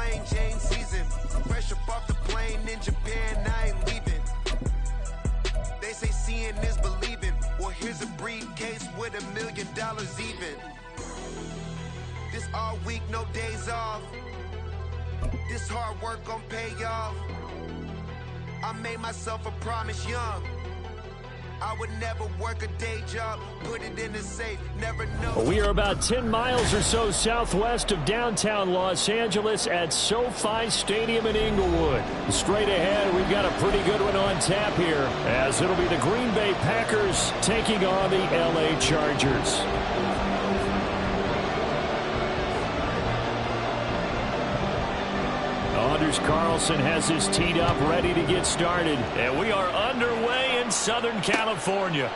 flying Jane season. Fresh up off the plane in Japan, I ain't leaving. They say seeing is believing. Well, here's a briefcase with $1 million even. This all week, no days off. This hard work gon' pay off. I made myself a promise young. I would never work a day job, put it in the safe, never know. We are about 10 miles or so southwest of downtown Los Angeles at SoFi Stadium in Inglewood. Straight ahead, we've got a pretty good one on tap here, as it'll be the Green Bay Packers taking on the LA Chargers. Anders Carlson has his teed up, ready to get started. And we are underway in Southern California.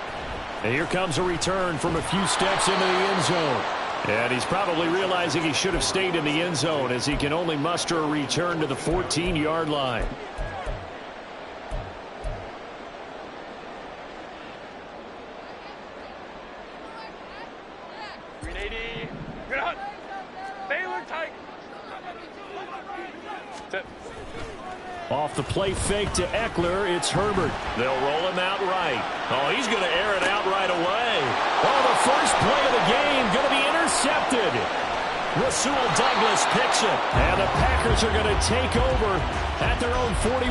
And here comes a return from a few steps into the end zone. And he's probably realizing he should have stayed in the end zone, as he can only muster a return to the 14-yard line. Off the play fake to Eckler, it's Herbert. They'll roll him out right. Oh, he's going to air it out right away. Oh, the first play of the game going to be intercepted. Rasul Douglas picks it, and the Packers are going to take over at their own 41.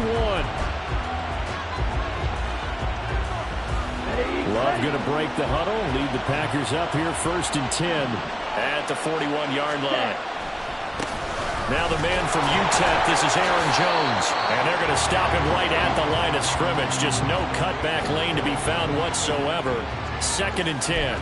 Love going to break the huddle, lead the Packers up here 1st and 10 at the 41-yard line. Now the man from UTEP, this is Aaron Jones. And they're going to stop him right at the line of scrimmage. Just no cutback lane to be found whatsoever. 2nd and 10.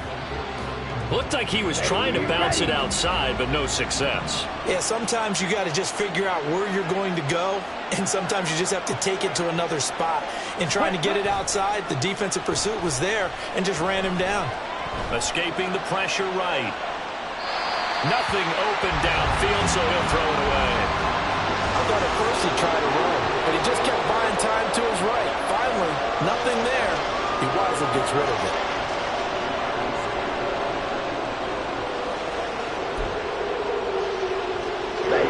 Looked like he was trying to bounce it outside, but no success. Yeah, sometimes you got to just figure out where you're going to go, and sometimes you just have to take it to another spot. In trying to get it outside, the defensive pursuit was there and just ran him down. Escaping the pressure right. Nothing open downfield, so he'll throw it away. I thought at first he'd try to run, but he just kept buying time to his right. Finally, nothing there. He wisely gets rid of it.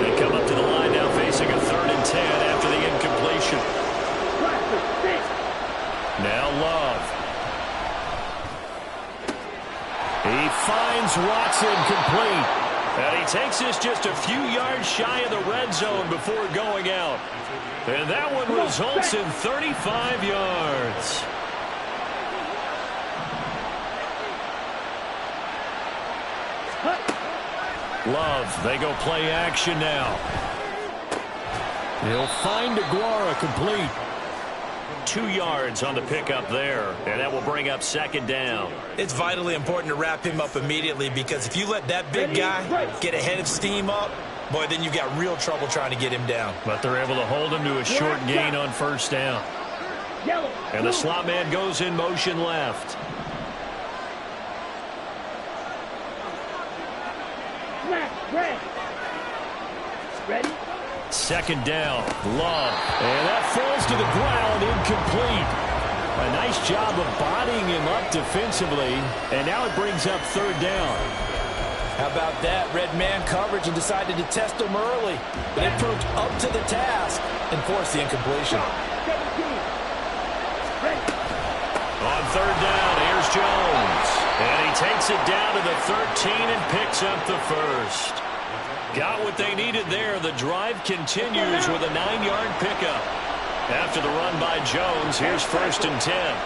They come up to the line now, facing a 3rd and 10 after the incompletion. Now Love. He finds Watson complete. And he takes this just a few yards shy of the red zone before going out. And that one results in 35 yards. Love, they go play action now. He'll find Aguara complete. 2 yards on the pickup there, and that will bring up 2nd down. It's vitally important to wrap him up immediately, because if you let that big guy get a head of steam up, boy, then you've got real trouble trying to get him down. But they're able to hold him to a short gain on 1st down. And the slot man goes in motion left. Ready? 2nd down, Love. And that falls to the ground, incomplete. A nice job of bodying him up defensively, and now it brings up 3rd down. How about that? Red man coverage and decided to test him early. But it proved up to the task and forced the incompletion. On 3rd down, here's Jones. And he takes it down to the 13 and picks up the 1st. Got what they needed there. The drive continues with a 9-yard pickup. After the run by Jones, here's 1st and 10.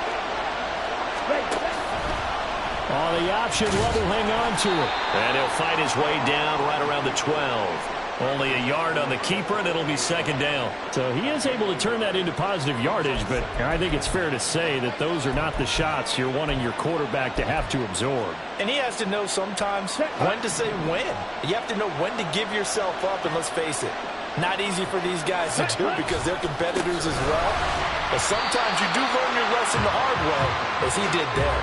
On the option, Love will hang on to it. And he'll fight his way down right around the 12. Only a yard on the keeper, and it'll be 2nd down. So he is able to turn that into positive yardage, but I think it's fair to say that those are not the shots you're wanting your quarterback to have to absorb. And he has to know sometimes when to say when. You have to know when to give yourself up, and let's face it, not easy for these guys to do because they're competitors as well. But sometimes you do learn your lesson the hard way, as he did there.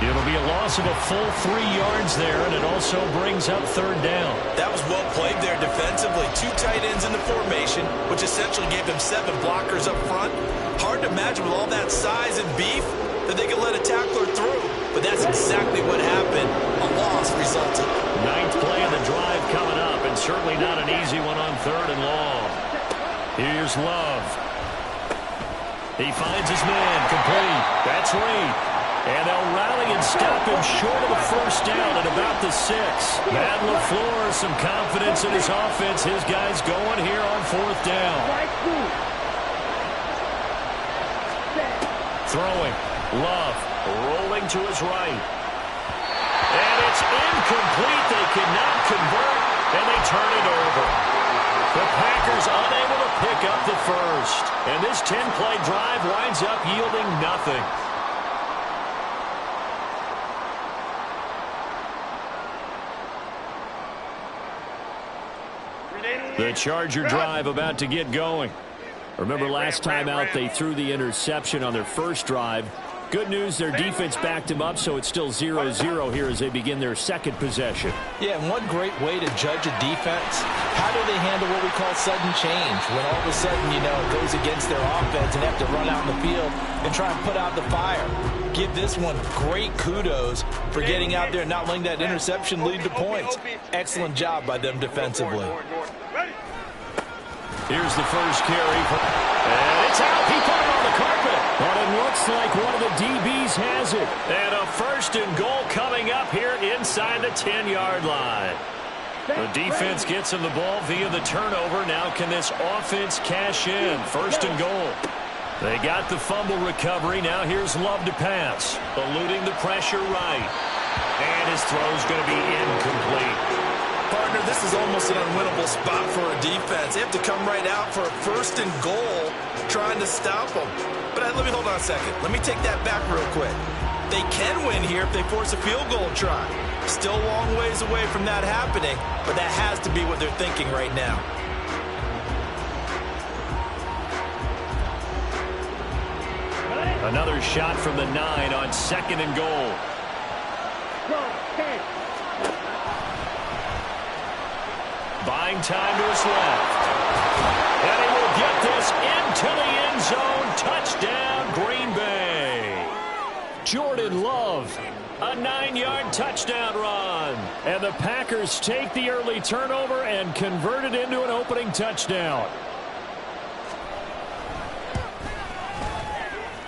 It'll be a loss of a full 3 yards there, and it also brings up 3rd down. That was well played there defensively. 2 tight ends in the formation, which essentially gave them 7 blockers up front. Hard to imagine with all that size and beef that they could let a tackler through. But that's exactly what happened. A loss resulted. 9th play of the drive coming up, and and certainly not an easy one on 3rd and long. Here's Love. He finds his man, complete. That's Reed. And they'll rally and stop him short of the 1st down at about the 6. Matt LaFleur, some confidence in his offense. His guys going here on 4th down. Throwing. Love rolling to his right. And it's incomplete. They cannot convert, and they turn it over. The Packers unable to pick up the 1st. And this 10-play drive winds up yielding nothing. The Charger drive about to get going. Remember last time out they threw the interception on their 1st drive. Good news, their defense backed them up, so it's still 0-0 here as they begin their 2nd possession. Yeah, and one great way to judge a defense, how do they handle what we call sudden change? When all of a sudden, you know, it goes against their offense and they have to run out in the field and try and put out the fire. Give this one great kudos for getting out there and not letting that interception lead to points. Excellent job by them defensively. Here's the first carry. And it's out. He put it on the carpet. But it looks like one of the DBs has it. And a 1st and goal coming up here inside the 10-yard line. The defense gets him the ball via the turnover. Now can this offense cash in? 1st and goal. They got the fumble recovery. Now here's Love to pass. Eluding the pressure right. And his throw's going to be incomplete. Partner, this is almost an unwinnable spot for a defense. They have to come right out for a 1st and goal trying to stop them. But let me hold on a second. Let me take that back real quick. They can win here if they force a field goal try. Still a long ways away from that happening, but that has to be what they're thinking right now. Another shot from the 9 on 2nd and goal. Buying time to his left. And he will get this into the end zone. Touchdown, Green Bay. Jordan Love, a 9-yard touchdown run. And the Packers take the early turnover and convert it into an opening touchdown.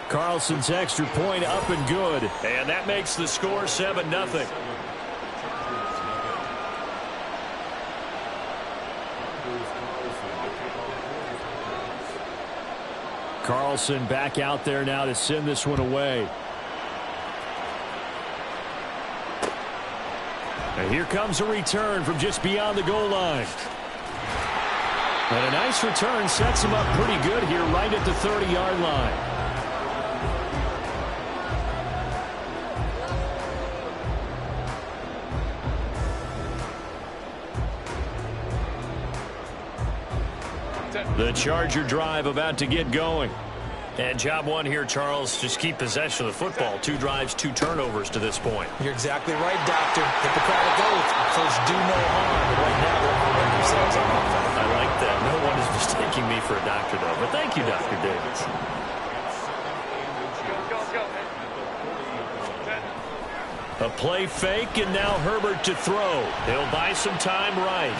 Carlson's extra point up and good. And that makes the score 7-0. Carlson back out there now to send this one away. And here comes a return from just beyond the goal line. And a nice return sets him up pretty good here right at the 30-yard line. The Charger drive about to get going. And job one here, Charles, just keep possession of the football. 2 drives, 2 turnovers to this point. You're exactly right, Doctor. Hippocratic oath. First, do no harm. But right now, they're going to run themselves on offense. I like that. No one is mistaking me for a doctor, though. But thank you, Dr. Davis. A play fake, and now Herbert to throw. He'll buy some time right.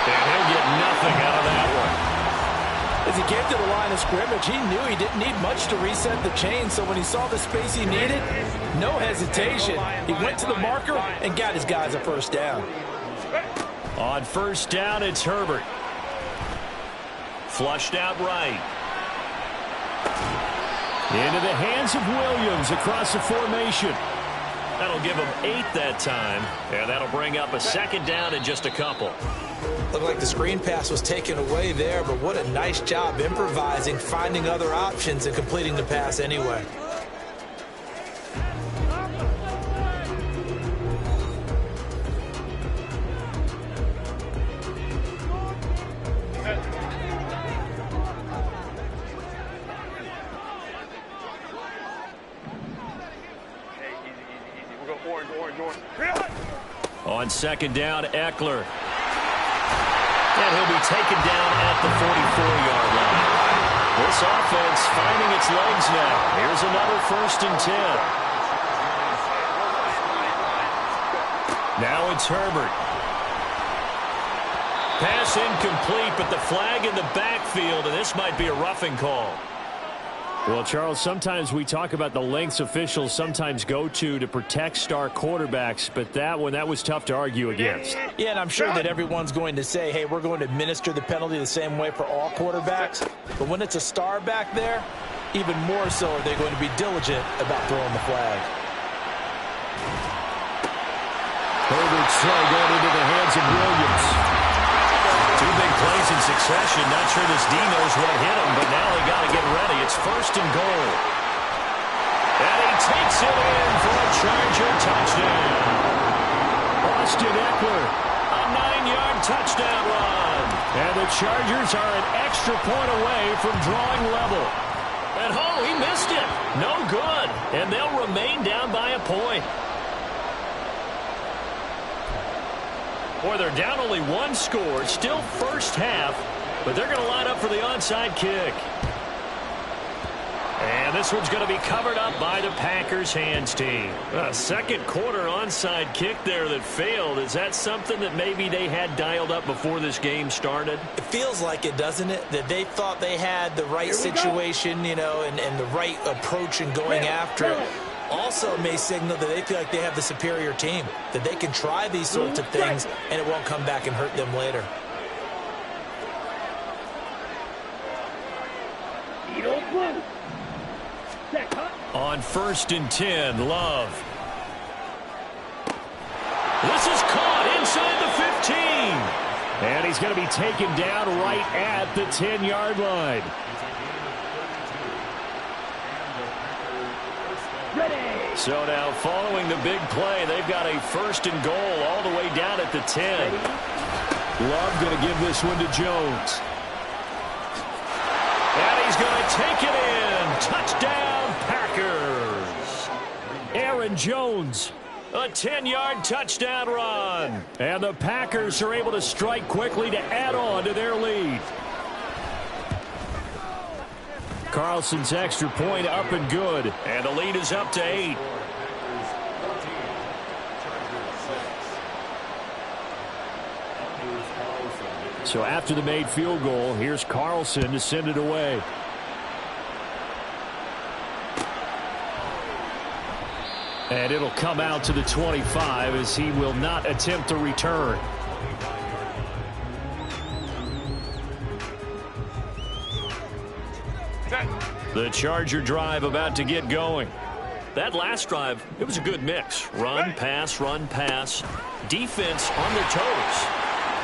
And he'll get nothing out of that one. As he came to the line of scrimmage, he knew he didn't need much to reset the chain, so when he saw the space he needed, no hesitation. He went to the marker and got his guys a 1st down. On 1st down, it's Herbert. Flushed out right. Into the hands of Williams across the formation. That'll give him 8 that time, and that'll bring up a 2nd down in just a couple. Looked like the screen pass was taken away there, but what a nice job improvising, finding other options, and completing the pass anyway. On 2nd down, Eckler. And he'll be taken down at the 44-yard line. This offense finding its legs now. Here's another 1st and 10. Now it's Herbert. Pass incomplete, but the flag in the backfield, and this might be a roughing call. Well, Charles, sometimes we talk about the lengths officials sometimes go to protect star quarterbacks, but that one, that was tough to argue against. Yeah, and I'm sure that everyone's going to say, hey, we're going to administer the penalty the same way for all quarterbacks. But when it's a star back there, even more so are they going to be diligent about throwing the flag. Herbert's throw going into the hands of Williams. Two big plays in succession. Not sure this D knows what hit him, but now they got to get ready. It's 1st and goal. And he takes it in for a Charger touchdown. Austin Eckler, a 9-yard touchdown run. And the Chargers are an extra point away from drawing level. And he missed it. No good. And they'll remain down by a point. Boy, they're down only 1 score. Still first half, but they're going to line up for the onside kick. And this one's going to be covered up by the Packers hands team. A second quarter onside kick there that failed. Is that something that maybe they had dialed up before this game started? It feels like it, doesn't it? That they thought they had the right situation, you know, and the right approach in going after it. Also may signal that they feel like they have the superior team, that they can try these sorts of things and it won't come back and hurt them later. On 1st and 10, Love. This is caught inside the 15. And he's going to be taken down right at the 10-yard line. So now following the big play, they've got a 1st and goal all the way down at the 10. Love going to give this one to Jones. And he's going to take it in. Touchdown, Packers. Aaron Jones, a 10-yard touchdown run. And the Packers are able to strike quickly to add on to their lead. Carlson's extra point up and good. And the lead is up to 8. So after the made field goal, here's Carlson to send it away. And it'll come out to the 25 as he will not attempt to return. The Charger drive about to get going. That last drive, it was a good mix. Run, pass, defense on their toes.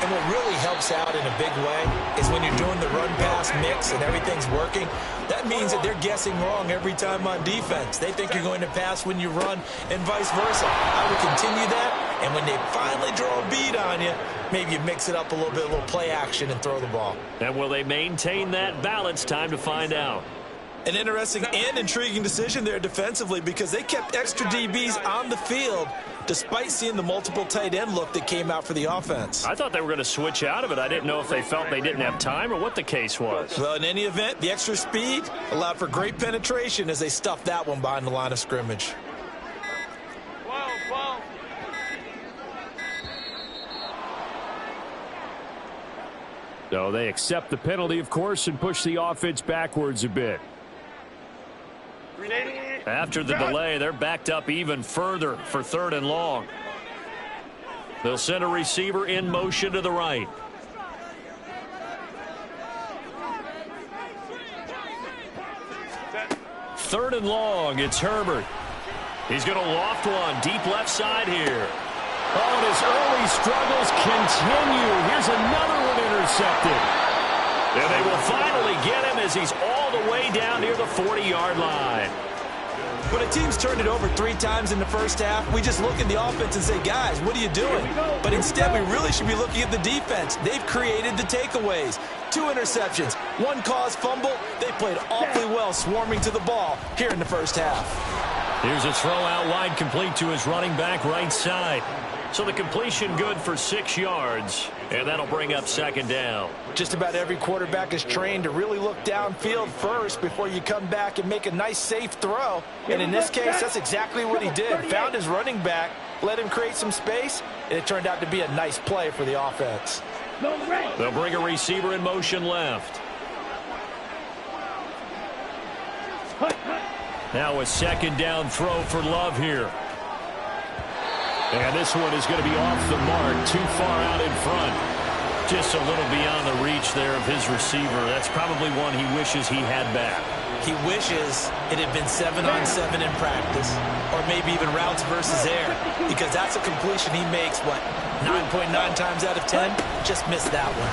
And what really helps out in a big way is when you're doing the run-pass mix and everything's working, that means that they're guessing wrong every time on defense. They think you're going to pass when you run and vice versa. I would continue that, and when they finally draw a bead on you, maybe you mix it up a little bit, a little play action and throw the ball. And will they maintain that balance? Time to find out. An interesting and intriguing decision there defensively because they kept extra DBs on the field despite seeing the multiple tight end look that came out for the offense. I thought they were going to switch out of it. I didn't know if they felt they didn't have time or what the case was. Well, in any event, the extra speed allowed for great penetration as they stuffed that one behind the line of scrimmage. So they accept the penalty, of course, and push the offense backwards a bit. After the delay, they're backed up even further for 3rd and long. They'll send a receiver in motion to the right. Third and long, it's Herbert. He's going to loft one deep left side here. Oh, and his early struggles continue. Here's another one intercepted. And they will finally get him as he's all the way down near the 40-yard line. When a team's turned it over 3 times in the first half, we just look at the offense and say, guys, what are you doing? But instead, we really should be looking at the defense. They've created the takeaways. 2 interceptions, 1 caused fumble. They played awfully well swarming to the ball here in the first half. Here's a throw out wide, complete to his running back right side. So the completion good for 6 yards, and that'll bring up 2nd down. Just about every quarterback is trained to really look downfield first before you come back and make a nice, safe throw. And in this case, that's exactly what he did. Found his running back, let him create some space, and it turned out to be a nice play for the offense. Zone ready. They'll bring a receiver in motion left. Now a second down throw for Love here. And this one is going to be off the mark, too far out in front. Just a little beyond the reach there of his receiver. That's probably one he wishes he had back. He wishes it had been 7-on-7 in practice, or maybe even routes versus air, because that's a completion he makes, 9.9 times out of 10? Just missed that one.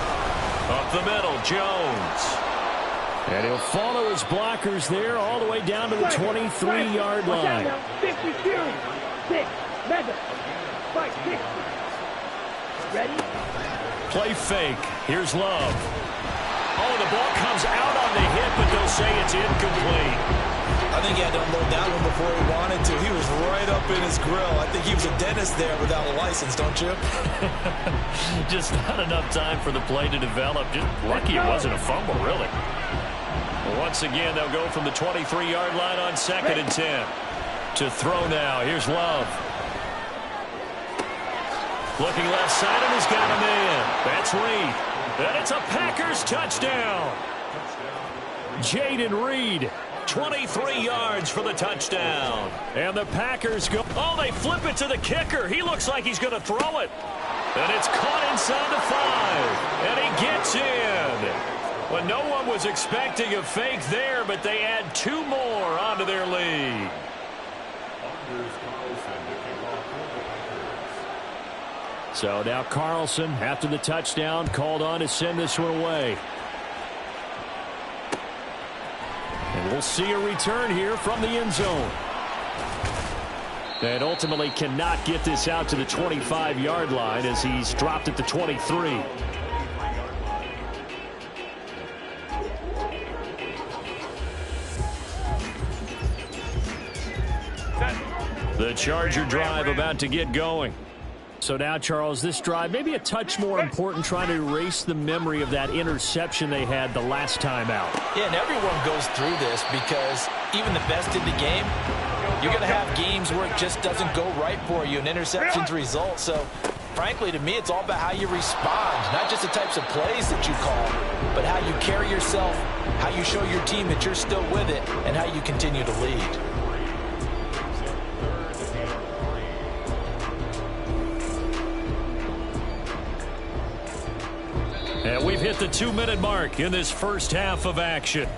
Up the middle, Jones. And he'll follow his blockers there all the way down to the 23-yard line. 6 receivers. 6. Mega. 5, 6. Ready? Play fake. Here's Love. Oh, the ball comes out on the hit, but they'll say it's incomplete. I think he had to unload that one before he wanted to. He was right up in his grill. I think he was a dentist there without a license, don't you? Just not enough time for the play to develop. Just lucky it wasn't a fumble, really. Once again, they'll go from the 23-yard line on 2nd and 10. To throw now. Here's Love. Looking left side, and he's got a man. That's Reed. And it's a Packers touchdown. Jaden Reed, 23 yards for the touchdown. And the Packers go. Oh, they flip it to the kicker. He looks like he's going to throw it. And it's caught inside the 5. And he gets in. Well, no one was expecting a fake there, but they add 2 more onto their lead. So now Carlson, after the touchdown, called on to send this one away. And we'll see a return here from the end zone. And ultimately cannot get this out to the 25-yard line as he's dropped at the 23. The Charger drive about to get going. So now, Charles, this drive maybe a touch more important, trying to erase the memory of that interception they had the last time out. Yeah, and everyone goes through this because even the best in the game, you're going to have games where it just doesn't go right for you, and interceptions result. So, frankly, to me, it's all about how you respond, not just the types of plays that you call, but how you carry yourself, how you show your team that you're still with it, and how you continue to lead. And we've hit the 2-minute mark in this first half of action.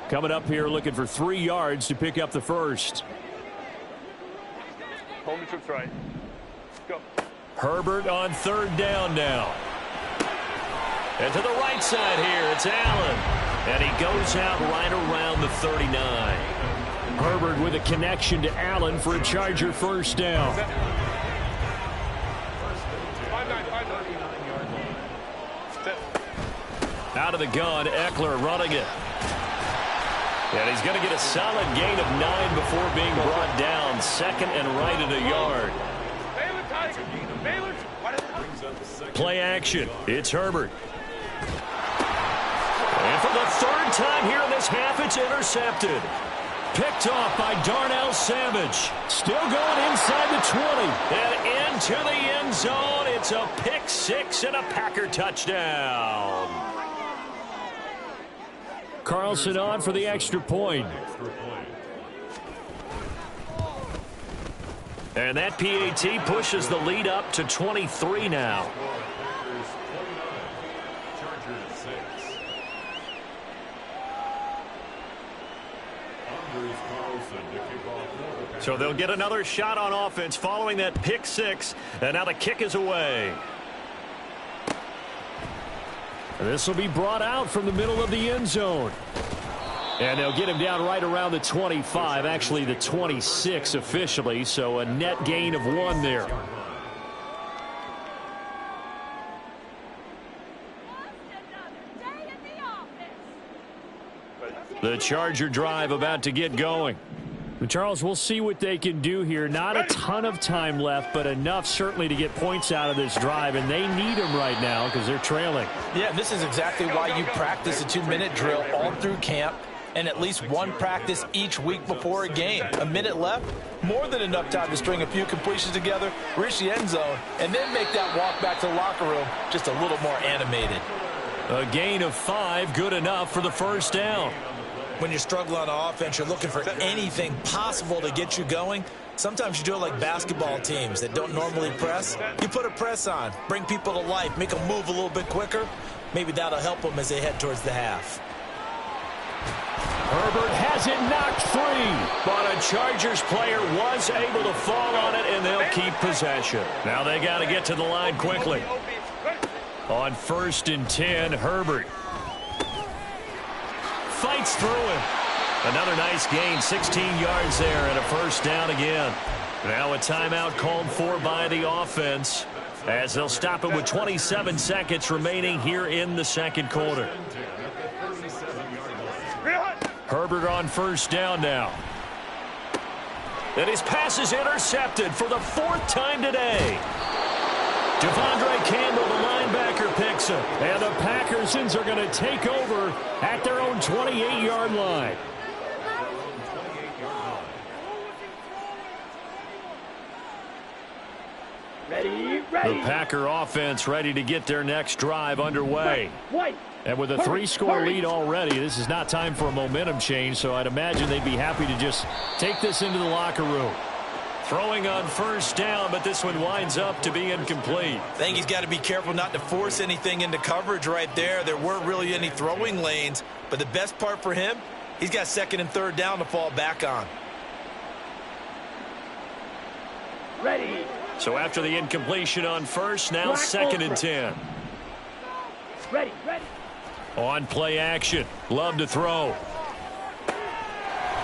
Coming up here looking for 3 yards to pick up the first. Hold the trips right. Go. Herbert on 3rd down now. And to the right side here, it's Allen. And he goes out right around the 39. Herbert with a connection to Allen for a Charger first down. Out of the gun, Eckler running it. And he's going to get a solid gain of 9 before being brought down. 2nd and right at a yard. Play action. It's Herbert. And for the 3rd time here in this half, it's intercepted. Picked off by Darnell Savage. Still going inside the 20. And into the end zone. It's a pick 6 and a Packer touchdown. Carlson on for the extra point. And that PAT pushes the lead up to 23 now. So they'll get another shot on offense following that pick 6. And now the kick is away. This will be brought out from the middle of the end zone. And they'll get him down right around the 25, actually the 26 officially, so a net gain of 1 there. The Charger drive about to get going. Charles, we'll see what they can do here. Not a ton of time left, but enough certainly to get points out of this drive, and they need them right now because they're trailing. Yeah, this is exactly why you practice a 2-minute drill all through camp. and at least one practice each week before a game. A minute left, more than enough time to string a few completions together, reach the end zone, and then make that walk back to the locker room just a little more animated. A gain of 5, good enough for the first down. When you're struggling on offense, you're looking for anything possible to get you going. Sometimes you do it like basketball teams that don't normally press. You put a press on, bring people to life, make them move a little bit quicker. Maybe that'll help them as they head towards the half. Herbert has it knocked free, but a Chargers player was able to fall on it, and they'll keep possession. Now they got to get to the line quickly. On 1st and 10, Herbert fights through him. Another nice gain, 16 yards there, and a first down again. Now a timeout called for by the offense, as they'll stop it with 27 seconds remaining here in the second quarter. Herbert on first down now. And his pass is intercepted for the 4th time today. Devondre Campbell, the linebacker, picks him. And the Packers are going to take over at their own 28-yard line. Ready. The Packer offense ready to get their next drive underway. And with a 3-score lead already, this is not time for a momentum change, so I'd imagine they'd be happy to just take this into the locker room. Throwing on first down, but this one winds up to be incomplete. I think he's got to be careful not to force anything into coverage right there. There weren't really any throwing lanes, but the best part for him, he's got 2nd and 3rd down to fall back on. Ready. So after the incompletion on first, now 2nd and 10. Ready. On play action, Love to throw.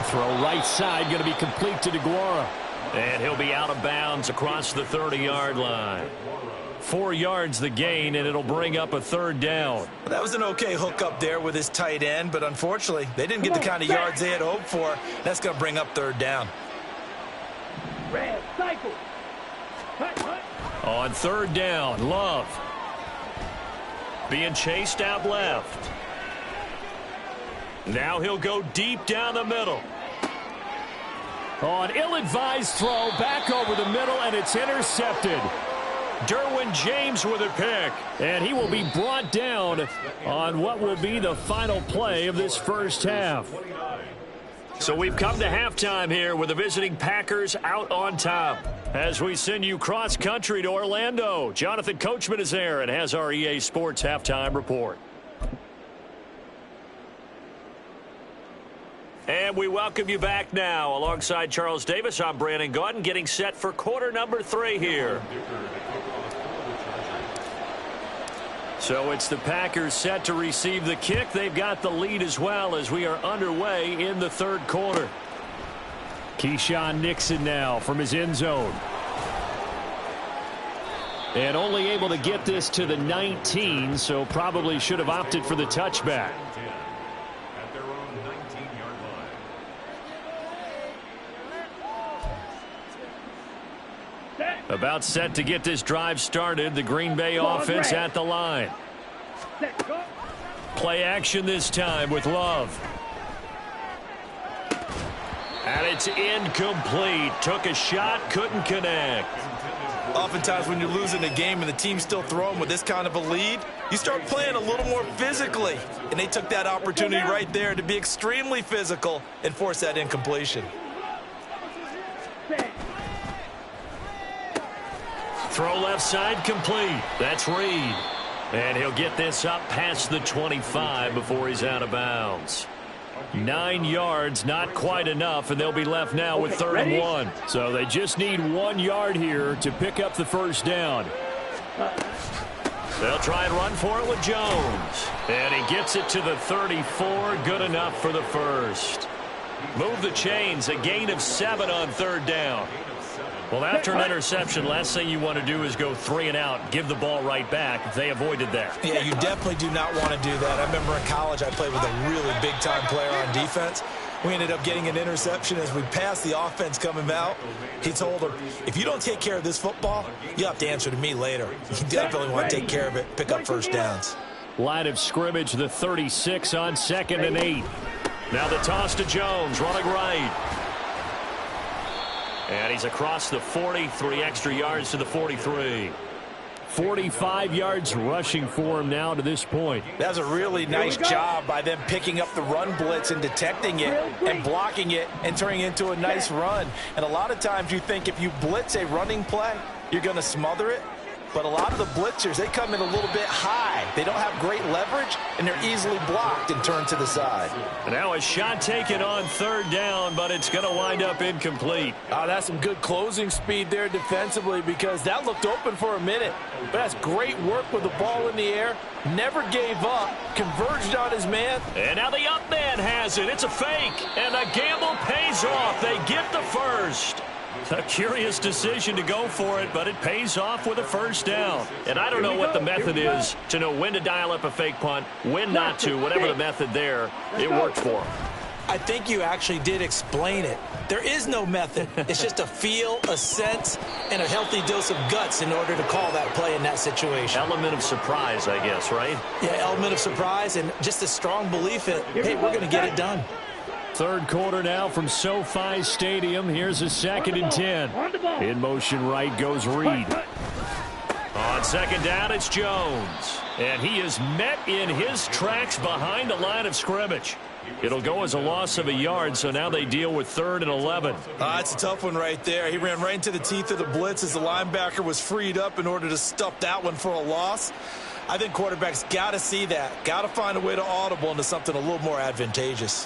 Throw right side, going to be complete to DeGuara. And he'll be out of bounds across the 30-yard line. 4 yards the gain, and it'll bring up a 3rd down. That was an okay hookup there with his tight end, but unfortunately, they didn't get the kind of yards they had hoped for. That's going to bring up 3rd down. Red cycle. On 3rd down, Love. Being chased out left. Now he'll go deep down the middle. On ill-advised throw, back over the middle, and it's intercepted. Derwin James with a pick, and he will be brought down on what will be the final play of this first half. So we've come to halftime here with the visiting Packers out on top. As we send you cross-country to Orlando, Jonathan Coachman is there and has our EA Sports halftime report. And we welcome you back now. Alongside Charles Davis, I'm Brandon Gaudin, getting set for quarter number 3 here. So it's the Packers set to receive the kick. They've got the lead as well as we are underway in the 3rd quarter. Keyshawn Nixon now from his end zone. And only able to get this to the 19, so probably should have opted for the touchback. About set to get this drive started. The Green Bay offense at the line. Play action this time with Love. And it's incomplete. Took a shot, couldn't connect. Oftentimes when you're losing a game and the team's still throwing with this kind of a lead, you start playing a little more physically. And they took that opportunity right there to be extremely physical and force that incompletion. Throw left side complete. That's Reed. And he'll get this up past the 25 before he's out of bounds. 9 yards, not quite enough, and they'll be left now with 3rd and 1. So they just need 1 yard here to pick up the first down. They'll try and run for it with Jones. And he gets it to the 34. Good enough for the first. Move the chains. A gain of 7 on 3rd down. Well, after an interception, last thing you want to do is go 3 and out, give the ball right back. They avoided that. Yeah, you definitely do not want to do that. I remember in college I played with a really big-time player on defense. We ended up getting an interception as we passed the offense coming out. He told him, if you don't take care of this football, you have to answer to me later. You definitely want to take care of it, pick up first downs. Line of scrimmage, the 36 on 2nd and 8. Now the toss to Jones, running right. And he's across the 40, 3 extra yards to the 43. 45 yards rushing for him now to this point. That was a really nice job by them picking up the run blitz and detecting it and blocking it and turning it into a nice run. And a lot of times you think if you blitz a running play, you're going to smother it. But a lot of the blitzers, they come in a little bit high. They don't have great leverage, and they're easily blocked and turned to the side. And now a shot taken on third down, but it's going to wind up incomplete. Oh, that's some good closing speed there defensively because that looked open for a minute. But that's great work with the ball in the air. Never gave up. Converged on his man. And now the up man has it. It's a fake. And the gamble pays off. They get the first. A curious decision to go for it, but it pays off with a first down. And I don't know what the method is to know when to dial up a fake punt, when not to, whatever the method there, it worked for him. I think you actually did explain it. There is no method. It's just a feel, a sense, and a healthy dose of guts in order to call that play in that situation. Element of surprise, I guess, right? Yeah, element of surprise and just a strong belief in, hey, we're going to get it done. Third quarter now from SoFi Stadium. Here's a 2nd and 10. In motion right goes Reed. On second down, it's Jones. And he is met in his tracks behind the line of scrimmage. It'll go as a loss of a yard, so now they deal with 3rd and 11. It's a tough one right there. He ran right into the teeth of the blitz as the linebacker was freed up in order to stuff that one for a loss. I think quarterbacks got to see that. Got to find a way to audible into something a little more advantageous.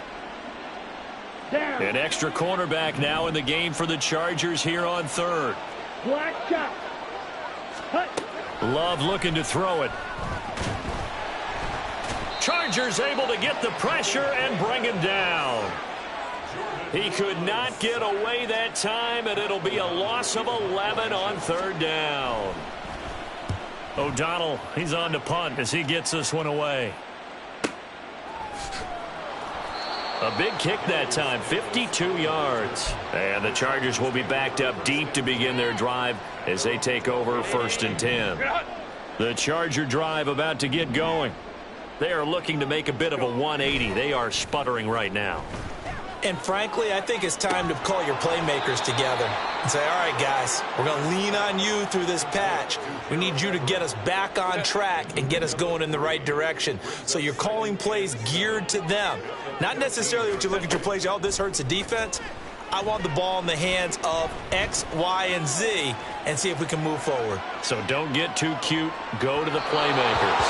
An extra cornerback now in the game for the Chargers here on 3rd. Black shot. Love looking to throw it. Chargers able to get the pressure and bring him down. He could not get away that time, and it'll be a loss of 11 on 3rd down. O'Donnell, he's on to punt as he gets this one away. A big kick that time, 52 yards. And the Chargers will be backed up deep to begin their drive as they take over 1st and 10. The Charger drive about to get going. They are looking to make a bit of a 180. They are sputtering right now. And frankly, I think it's time to call your playmakers together and say, all right, guys, we're going to lean on you through this patch. We need you to get us back on track and get us going in the right direction. So you're calling plays geared to them. Not necessarily what you look at your plays, oh, this hurts the defense. I want the ball in the hands of X, Y, and Z and see if we can move forward. So don't get too cute. Go to the playmakers.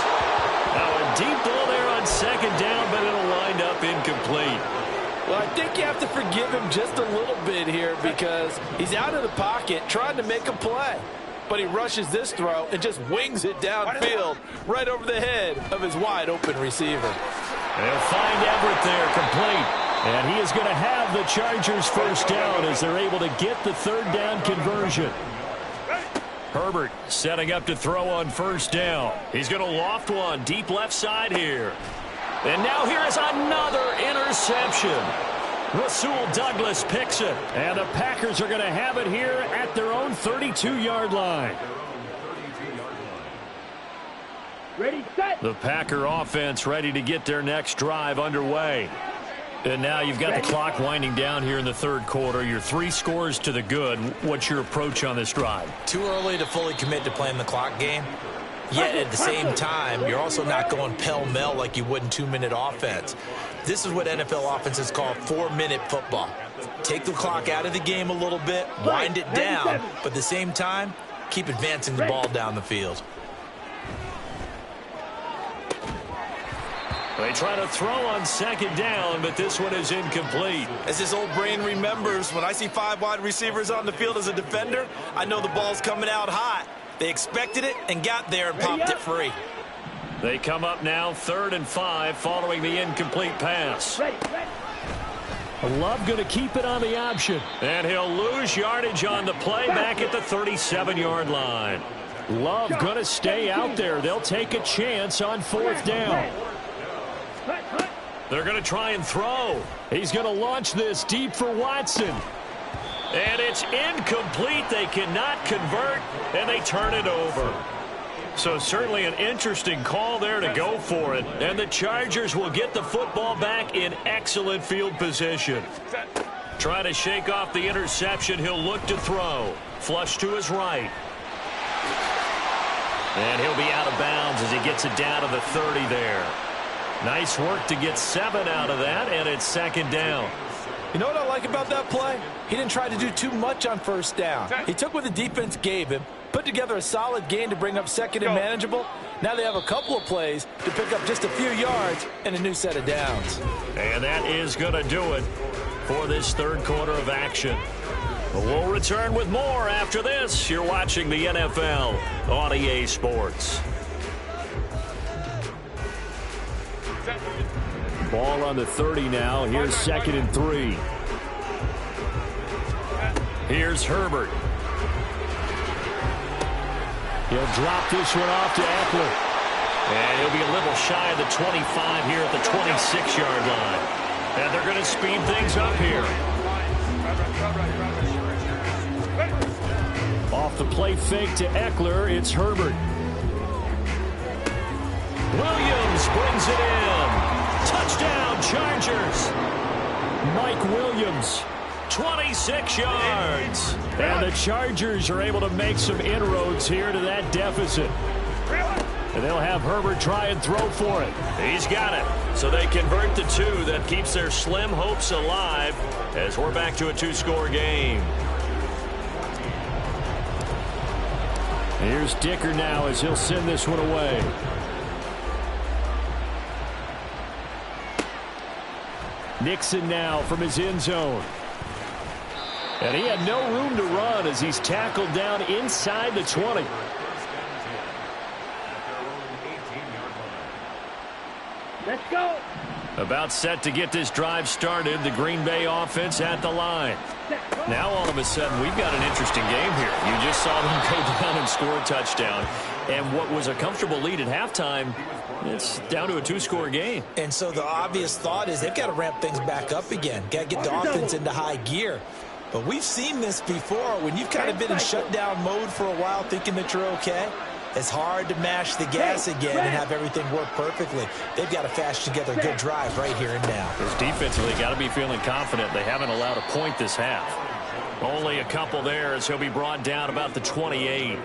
Now a deep ball there on 2nd down, but it'll wind up incomplete. Well, I think you have to forgive him just a little bit here because he's out of the pocket trying to make a play. But he rushes this throw and just wings it downfield right over the head of his wide-open receiver. They'll find Everett there, complete. And he is going to have the Chargers first down as they're able to get the 3rd down conversion. Herbert setting up to throw on 1st down. He's going to loft one deep left side here. And now here is another interception. Rasul Douglas picks it. And the Packers are going to have it here at their own 32-yard line. Ready, set. The Packer offense ready to get their next drive underway. And now you've got the clock winding down here in the 3rd quarter. You're 3 scores to the good. What's your approach on this drive? Too early to fully commit to playing the clock game. Yet at the same time, you're also not going pell-mell like you would in 2-minute offense. This is what NFL offenses call 4-minute football. Take the clock out of the game a little bit, wind it down, but at the same time, keep advancing the ball down the field. They try to throw on 2nd down, but this one is incomplete. As this old brain remembers, when I see 5 wide receivers on the field as a defender, I know the ball's coming out hot. They expected it and got there and popped it free. They come up now 3rd and 5 following the incomplete pass. Love going to keep it on the option. And he'll lose yardage on the play back at the 37-yard line. Love going to stay out there. They'll take a chance on 4th down. They're going to try and throw. He's going to launch this deep for Watson. And it's incomplete. They cannot convert, and they turn it over. So certainly an interesting call there to go for it. And the Chargers will get the football back in excellent field position. Trying to shake off the interception. He'll look to throw. Flush to his right. And he'll be out of bounds as he gets it down to the 30 there. Nice work to get 7 out of that, and it's second down. You know what I like about that play? He didn't try to do too much on first down. He took what the defense gave him, put together a solid gain to bring up second and manageable. Now they have a couple of plays to pick up just a few yards and a new set of downs. And that is going to do it for this third quarter of action. We'll return with more after this. You're watching the NFL on EA Sports. Ball on the 30 now. Here's second and 3. Here's Herbert. He'll drop this one off to Eckler. And he'll be a little shy of the 25 here at the 26-yard line. And they're going to speed things up here. Off the play fake to Eckler, it's Herbert. Williams brings it in. Touchdown, Chargers. Mike Williams, 26 yards. And the Chargers are able to make some inroads here to that deficit. And they'll have Herbert try and throw for it. He's got it. So they convert the 2. That keeps their slim hopes alive as we're back to a 2-score game. Here's Dicker now as he'll send this one away. Nixon now from his end zone. And he had no room to run as he's tackled down inside the 20. Let's go. About set to get this drive started. The Green Bay offense at the line. Now all of a sudden we've got an interesting game here. You just saw them go down and score a touchdown. And what was a comfortable lead at halftime, it's down to a 2-score game. And so the obvious thought is they've got to ramp things back up again. Got to get the offense into high gear. But we've seen this before. When you've kind of been in shutdown mode for a while thinking that you're okay, it's hard to mash the gas again and have everything work perfectly. They've got to fashion together a good drive right here and now. Because defensively, got to be feeling confident. They haven't allowed a point this half. Only a couple there as he'll be brought down about the 28.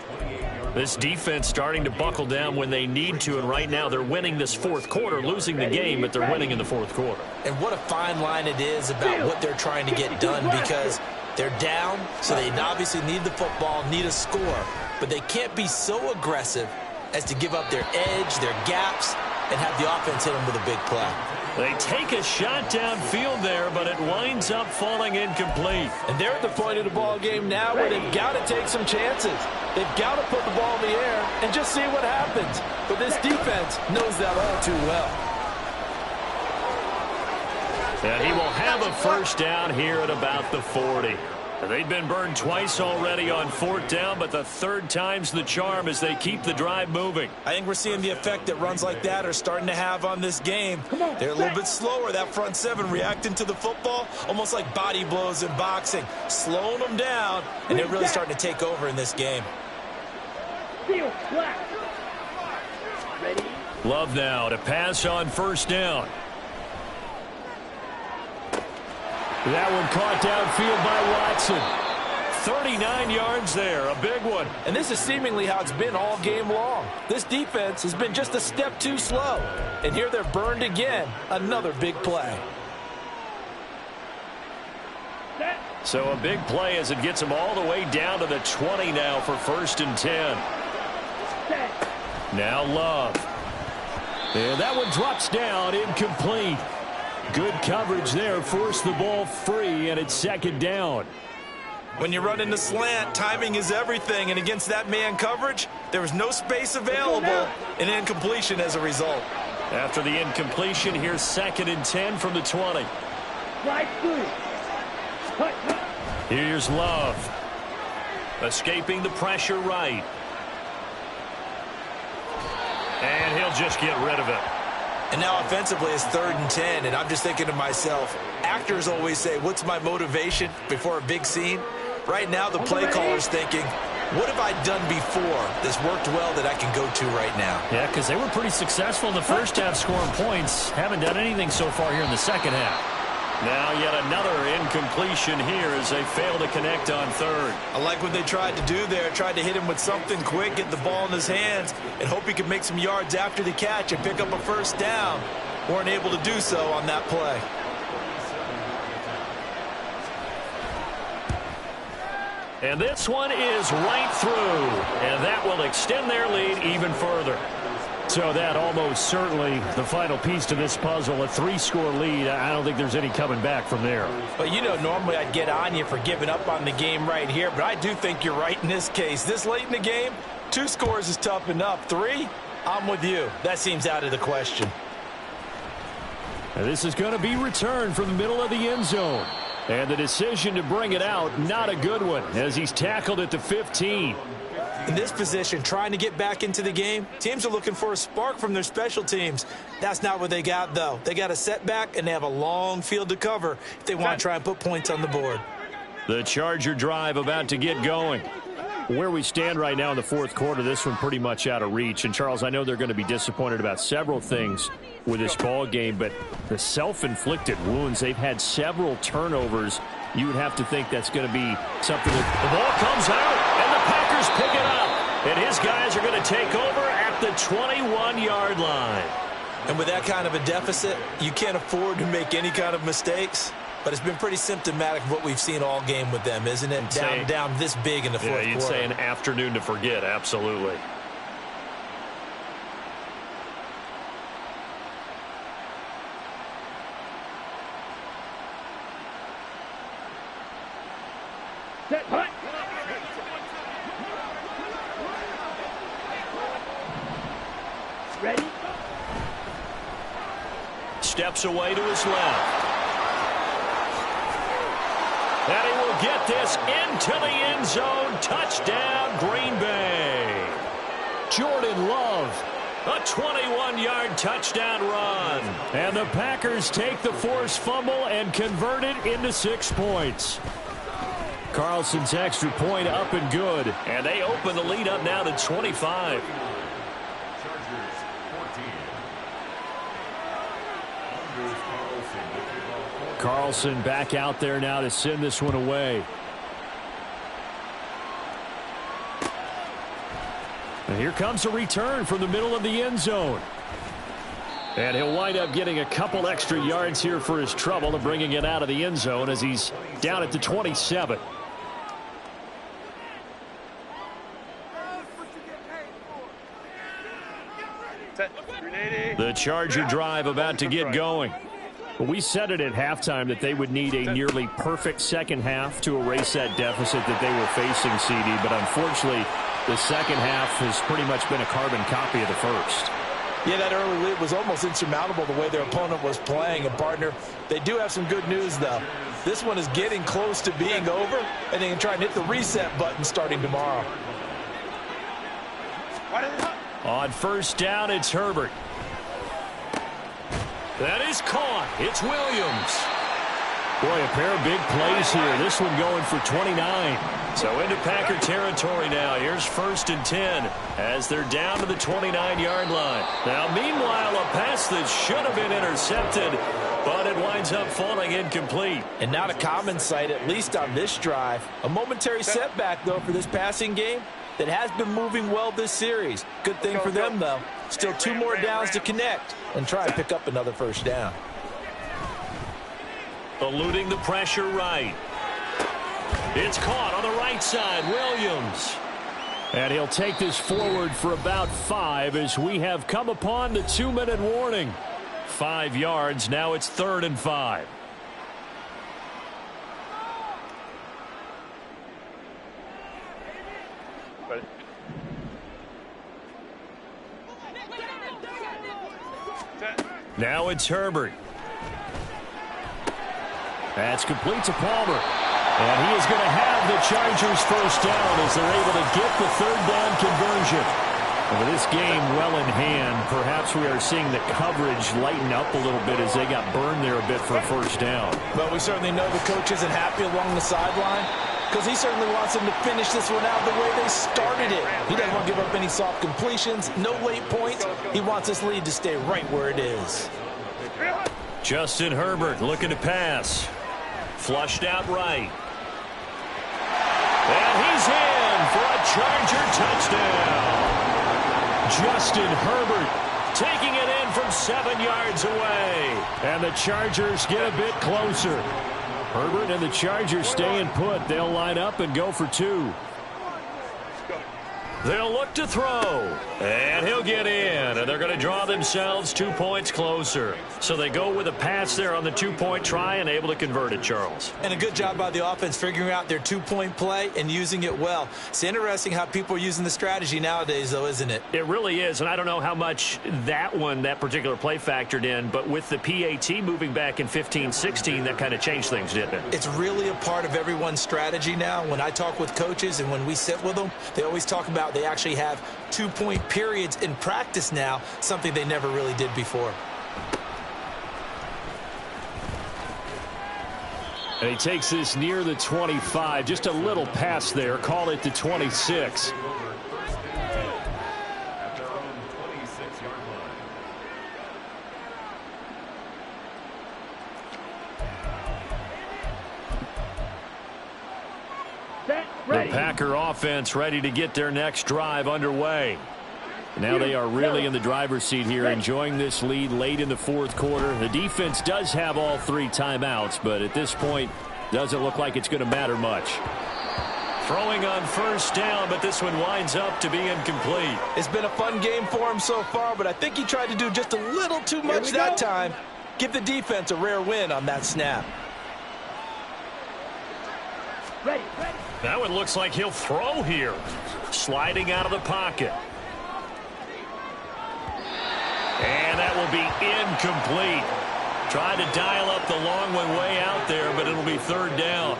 This defense starting to buckle down when they need to, and right now they're winning this fourth quarter, losing the game, but they're winning in the fourth quarter. And what a fine line it is about what they're trying to get done, because they're down, so they obviously need the football, need a score, but they can't be so aggressive as to give up their edge, their gaps, and have the offense hit them with a big play. They take a shot downfield there, but it winds up falling incomplete. And they're at the point of the ball game now where they've got to take some chances. They've got to put the ball in the air and just see what happens. But this defense knows that all too well. And he will have a first down here at about the 40. They've been burned twice already on fourth down, but the third time's the charm as they keep the drive moving. I think we're seeing the effect that runs like that are starting to have on this game. They're a little bit slower, that front seven, reacting to the football, almost like body blows in boxing, slowing them down, and they're really starting to take over in this game. Love now to pass on first down. That one caught downfield by Watson. 39 yards there, a big one. And this is seemingly how it's been all game long. This defense has been just a step too slow. And here they're burned again. Another big play. So a big play as it gets them all the way down to the 20 now for first and 10. Now Love. And that one drops down, incomplete. Good coverage there, forced the ball free, and it's second down. When you run into slant, timing is everything, and against that man coverage, there was no space available, and incompletion as a result. After the incompletion, here's second and 10 from the 20. Here's Love. Escaping the pressure right. And he'll just get rid of it. And now offensively it's third and 10, and I'm just thinking to myself, actors always say, what's my motivation before a big scene? Right now the play caller's thinking, What have I done before that's worked well that I can go to right now? Yeah, because they were pretty successful in the first half scoring points. Haven't done anything so far here in the second half. Now yet another incompletion here as they fail to connect on third. I like what they tried to do there. Tried to hit him with something quick, get the ball in his hands, and hope he could make some yards after the catch and pick up a first down. Weren't able to do so on that play. And this one is right through, and that will extend their lead even further. So that almost certainly the final piece to this puzzle, a 3-score lead. I don't think there's any coming back from there. But, you know, normally I'd get on you for giving up on the game right here, but I do think you're right in this case. This late in the game, 2 scores is tough enough. 3, I'm with you. That seems out of the question. And this is going to be returned from the middle of the end zone. And the decision to bring it out, not a good one, as he's tackled at the 15. In this position, trying to get back into the game, teams are looking for a spark from their special teams. That's not what they got, though. They got a setback, and they have a long field to cover if they want to try and put points on the board. The Charger drive about to get going. Where we stand right now in the fourth quarter, this one pretty much out of reach. And, Charles, I know they're going to be disappointed about several things with this ball game, but the self-inflicted wounds, they've had several turnovers. You would have to think that's going to be something that the ball comes out, and the Packers pick it up. And his guys are going to take over at the 21-yard line. And with that kind of a deficit, you can't afford to make any kind of mistakes. But it's been pretty symptomatic of what we've seen all game with them, isn't it? Down this big in the fourth quarter. Yeah, you'd say an afternoon to forget, absolutely. Set, hut. Ready? Steps away to his left. And he will get this into the end zone. Touchdown, Green Bay. Jordan Love, a 21-yard touchdown run. And the Packers take the forced fumble and convert it into 6 points. Carlson's extra point up and good. And they open the lead up now to 25. Carlson back out there now to send this one away. And here comes a return from the middle of the end zone. And he'll wind up getting a couple extra yards here for his trouble and bringing it out of the end zone as he's down at the 27. The Charger drive about to get going. We said it at halftime that they would need a nearly perfect second half to erase that deficit that they were facing, CD. But unfortunately, the second half has pretty much been a carbon copy of the first. Yeah, that early lead was almost insurmountable the way their opponent was playing. And, partner, they do have some good news, though. This one is getting close to being over, and they can try and hit the reset button starting tomorrow. On first down, it's Herbert. That is caught. It's Williams. Boy, a pair of big plays here. This one going for 29. So into Packer territory now. Here's 1st and 10 as they're down to the 29-yard line. Now, meanwhile, a pass that should have been intercepted, but it winds up falling incomplete. And not a common sight, at least on this drive. A momentary setback, though, for this passing game that has been moving well this series. Good thing for them, though. Still 2 more downs to connect and try and pick up another first down. Eluding the pressure right. It's caught on the right side. Williams. And he'll take this forward for about 5 as we have come upon the 2-minute warning. 5 yards. Now it's 3rd and 5. Now it's Herbert. That's complete to Palmer. And he is going to have the Chargers first down as they're able to get the 3rd down conversion. And with this game well in hand, perhaps we are seeing the coverage lighten up a little bit as they got burned there a bit for a first down. Well, we certainly know the coach isn't happy along the sideline. because he certainly wants them to finish this one out the way they started it. He doesn't want to give up any soft completions, no late points. He wants this lead to stay right where it is. Justin Herbert looking to pass. Flushed out right. And he's in for a Charger touchdown. Justin Herbert taking it in from 7 yards away. And the Chargers get a bit closer. Herbert and the Chargers staying put. They'll line up and go for 2. They'll look to throw. And he'll get in. And they're going to draw themselves 2 points closer. So they go with a pass there on the 2-point try and able to convert it, Charles. And a good job by the offense figuring out their 2-point play and using it well. It's interesting how people are using the strategy nowadays, though, isn't it? It really is. And I don't know how much that particular play factored in. But with the PAT moving back in 15-16, that kind of changed things, didn't it? It's really a part of everyone's strategy now. When I talk with coaches and when we sit with them, they always talk about they actually have 2-point periods in practice now, something they never really did before. And he takes this near the 25. Just a little pass there. Call it the 26. The Packer offense ready to get their next drive underway. Now they are really in the driver's seat here, enjoying this lead late in the fourth quarter. The defense does have all 3 timeouts, but at this point, doesn't look like it's going to matter much. Throwing on first down, but this one winds up to be incomplete. It's been a fun game for him so far, but I think he tried to do just a little too much that time. Give the defense a rare win on that snap. Ready. That one looks like he'll throw here. Sliding out of the pocket. And that will be incomplete. Tried to dial up the long one way out there, but it'll be 3rd down.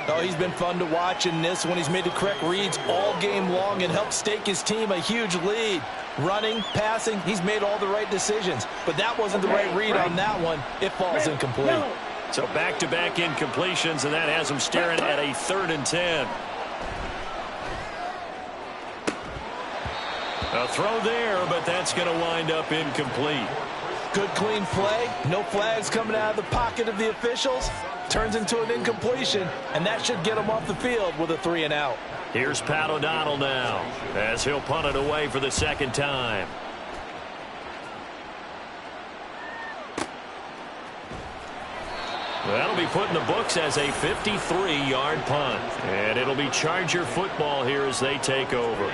Oh, he's been fun to watch in this one. He's made the correct reads all game long and helped stake his team a huge lead. Running, passing, he's made all the right decisions. But that wasn't the right read on that one. It falls incomplete. So back-to-back incompletions, and that has him staring at a 3rd and 10. A throw there, but that's going to wind up incomplete. Good, clean play. No flags coming out of the pocket of the officials. Turns into an incompletion, and that should get him off the field with a 3 and out. Here's Pat O'Donnell now, as he'll punt it away for the 2nd time. That'll be put in the books as a 53-yard punt. And it'll be Charger football here as they take over.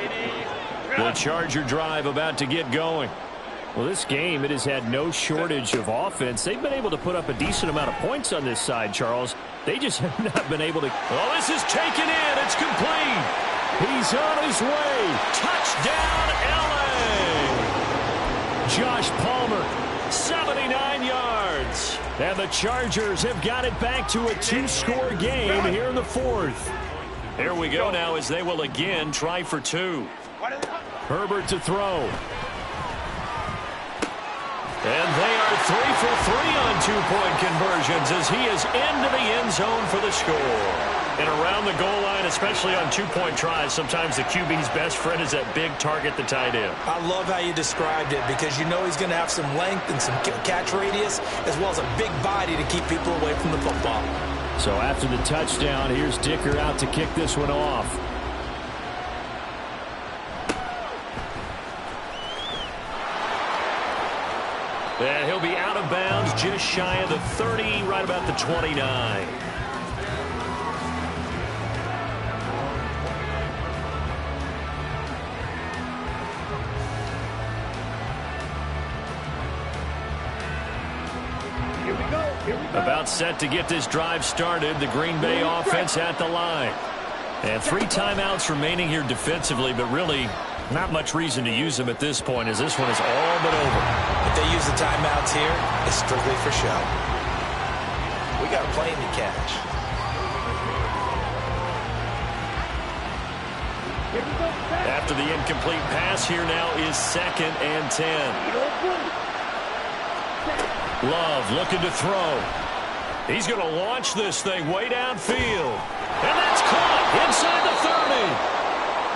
The Charger drive about to get going. Well, this game, it has had no shortage of offense. They've been able to put up a decent amount of points on this side, Charles. They just have not been able to. Oh, this is taken in. It's complete. He's on his way. Touchdown, L.A. Josh Palmer, 79 yards. And the Chargers have got it back to a 2-score game here in the 4th. There we go now as they will again try for 2. Herbert to throw. And they are 3 for 3 on 2-point conversions as he is into the end zone for the score. And around the goal line, especially on 2-point tries, sometimes the QB's best friend is that big target, the tight end. I love how you described it because you know he's going to have some length and some catch radius as well as a big body to keep people away from the football. So after the touchdown, here's Dicker out to kick this one off. And he'll be out of bounds just shy of the 30, right about the 29. About set to get this drive started. The Green Bay offense at the line. And 3 timeouts remaining here defensively, but really not much reason to use them at this point as this one is all but over. If they use the timeouts here, it's strictly for show. We got a plane to catch. After the incomplete pass, here now is 2nd and 10. Love looking to throw. He's going to launch this thing way downfield. And that's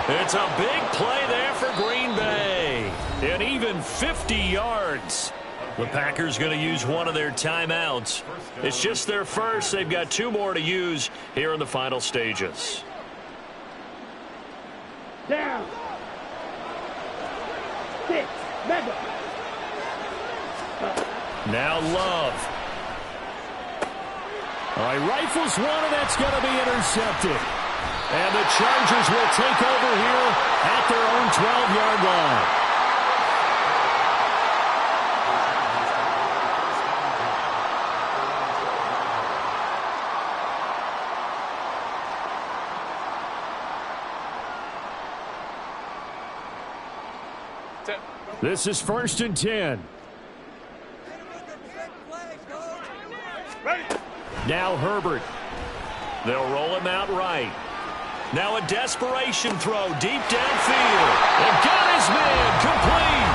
It's a big play there for Green Bay. And even 50 yards. The Packers going to use one of their timeouts. It's just their first. They've got 2 more to use here in the final stages. Down. 6. Mega. Now Love. All right, rifles one, and that's going to be intercepted. And the Chargers will take over here at their own 12-yard line. This is 1st and 10. Now Herbert. They'll roll him out right. Now a desperation throw deep downfield. They've got his man complete.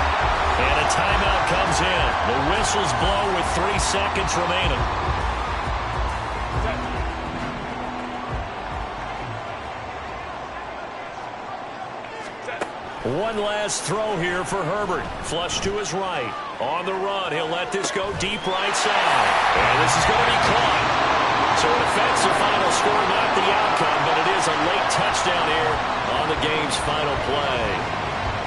And a timeout comes in. The whistles blow with 3 seconds remaining. One last throw here for Herbert. Flush to his right. On the run, he'll let this go deep right side. And this is going to be caught. So an offensive final score, not the outcome, but it is a late touchdown here on the game's final play.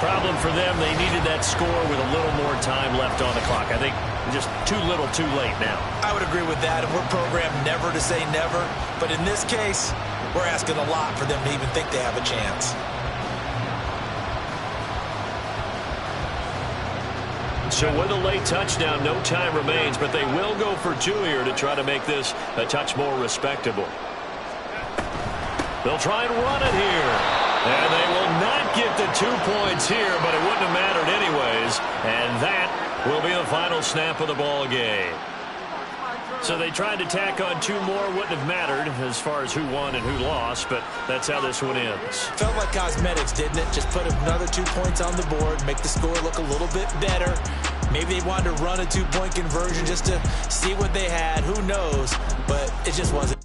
Problem for them, they needed that score with a little more time left on the clock. I think just too little too late now. I would agree with that, and we're programmed never to say never. But in this case, we're asking a lot for them to even think they have a chance. So with a late touchdown, no time remains, but they will go for 2 here to try to make this a touch more respectable. They'll try and run it here. And they will not get the 2 points here, but it wouldn't have mattered anyways. And that will be the final snap of the ball game. So they tried to tack on 2 more, wouldn't have mattered as far as who won and who lost, but that's how this one ends. Felt like cosmetics, didn't it? Just put another 2 points on the board, make the score look a little bit better. Maybe they wanted to run a 2-point conversion just to see what they had. Who knows? But it just wasn't.